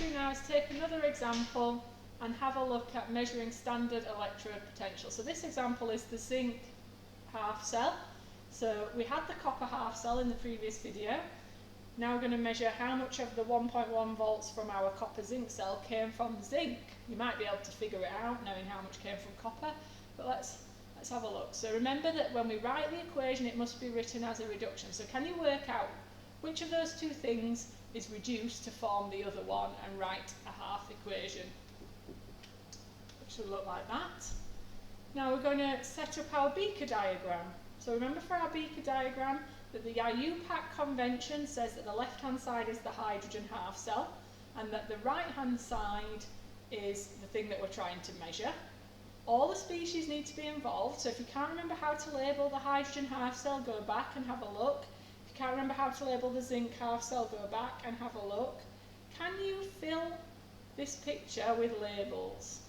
do now is take another example and have a look at measuring standard electrode potential. So this example is the zinc half cell. So we had the copper half cell in the previous video. Now we're going to measure how much of the 1.1 volts from our copper zinc cell came from zinc. You might be able to figure it out knowing how much came from copper, but let's have a look. So remember that when we write the equation, it must be written as a reduction. So can you work out which of those two things is reduced to form the other one and write a half equation? It should look like that. Now we're going to set up our beaker diagram. So remember for our beaker diagram that the IUPAC convention says that the left-hand side is the hydrogen half cell and that the right-hand side is the thing that we're trying to measure. All the species need to be involved, so if you can't remember how to label the hydrogen half cell, go back and have a look. If you can't remember how to label the zinc half cell, go back and have a look. Can you fill this picture with labels?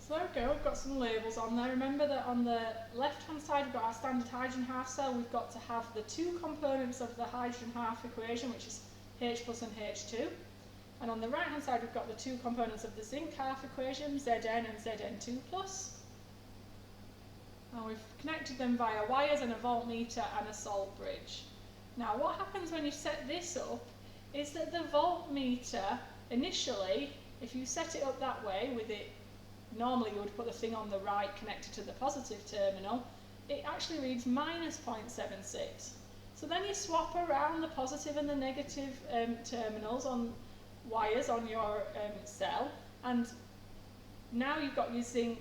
So there we go, we've got some labels on there. Remember that on the left-hand side we've got our standard hydrogen half cell. We've got to have the two components of the hydrogen half equation, which is H plus and H2. And on the right-hand side we've got the two components of the zinc half equation, Zn and Zn2+. And we've connected them via wires and a voltmeter and a salt bridge. Now what happens when you set this up is that the voltmeter, initially, if you set it up that way with it, normally you would put the thing on the right connected to the positive terminal, it actually reads minus 0.76. So then you swap around the positive and the negative terminals on wires on your cell, and now you've got your zinc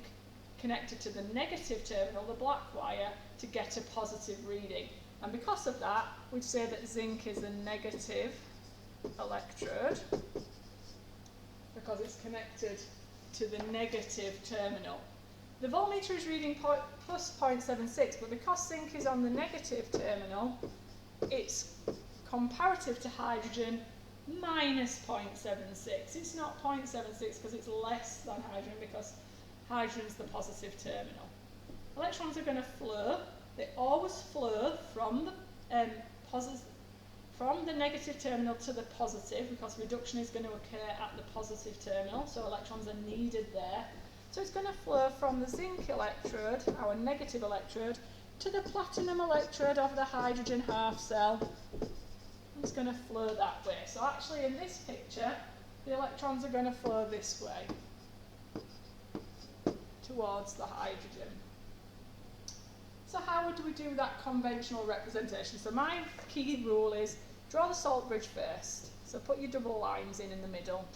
connected to the negative terminal, the black wire, to get a positive reading. And because of that, we'd say that zinc is a negative electrode because it's connected to the negative terminal. The voltmeter is reading plus 0.76, but because zinc is on the negative terminal, it's comparative to hydrogen minus 0.76. It's not 0.76 because it's less than hydrogen, because hydrogen is the positive terminal. Electrons are going to flow. They always flow from the negative terminal to the positive, because reduction is going to occur at the positive terminal, so electrons are needed there. So it's going to flow from the zinc electrode, our negative electrode, to the platinum electrode of the hydrogen half cell. It's going to flow that way. So actually in this picture, the electrons are going to flow this way, towards the hydrogen. So how would we do that conventional representation? So my key rule is draw the salt bridge first. So put your double lines in the middle.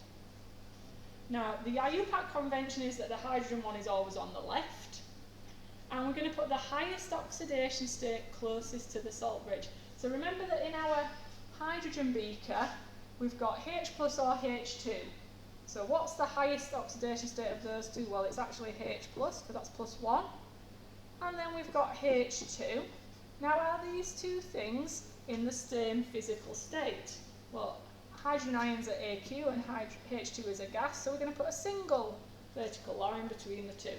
Now the IUPAC convention is that the hydrogen one is always on the left, and we're going to put the highest oxidation state closest to the salt bridge. So remember that in our hydrogen beaker we've got H plus or H2. So what's the highest oxidation state of those two? Well, it's actually H plus, because that's plus 1. And then we've got H2. Now are these two things in the same physical state? Well, hydrogen ions are AQ and H2 is a gas, so we're going to put a single vertical line between the two.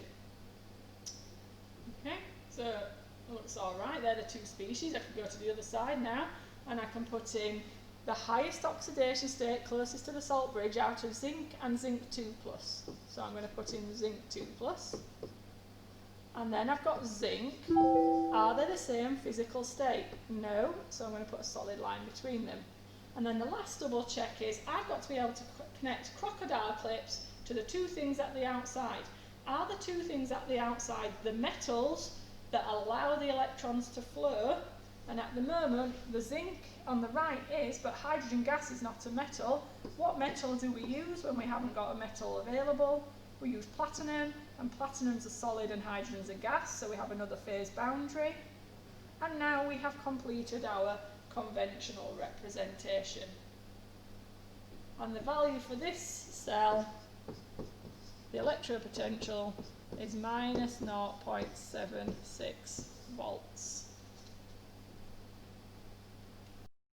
Okay, so it looks alright, they're the two species. I can go to the other side now, and I can put in the highest oxidation state closest to the salt bridge out of zinc and zinc 2+. So I'm going to put in zinc 2+. And then I've got zinc. Are they the same physical state? No, so I'm going to put a solid line between them. And then the last double check is I've got to be able to connect crocodile clips to the two things at the outside. Are the two things at the outside the metals that allow the electrons to flow? And at the moment, the zinc on the right is, but hydrogen gas is not a metal. What metal do we use when we haven't got a metal available? We use platinum, and platinum's a solid and hydrogen's a gas, so we have another phase boundary. And now we have completed our conventional representation. And the value for this cell, the electrode potential, is minus 0.76 volts.